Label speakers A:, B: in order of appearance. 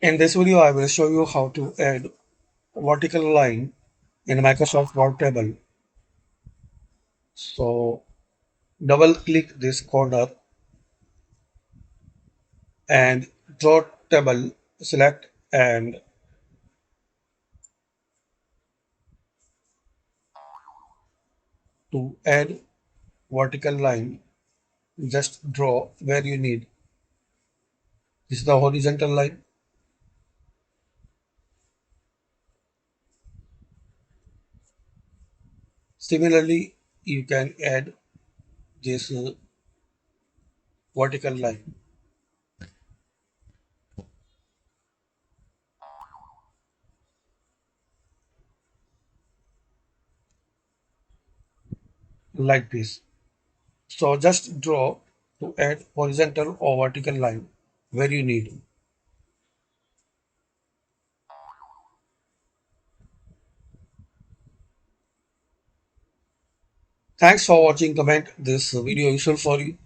A: In this video, I will show you how to add vertical line in Microsoft Word table. So double click this corner and draw table, select and to add vertical line, just draw where you need. This is the horizontal line. Similarly, you can add this vertical line like this. So just draw to add horizontal or vertical line where you need. Thanks for watching. Comment this video useful for you.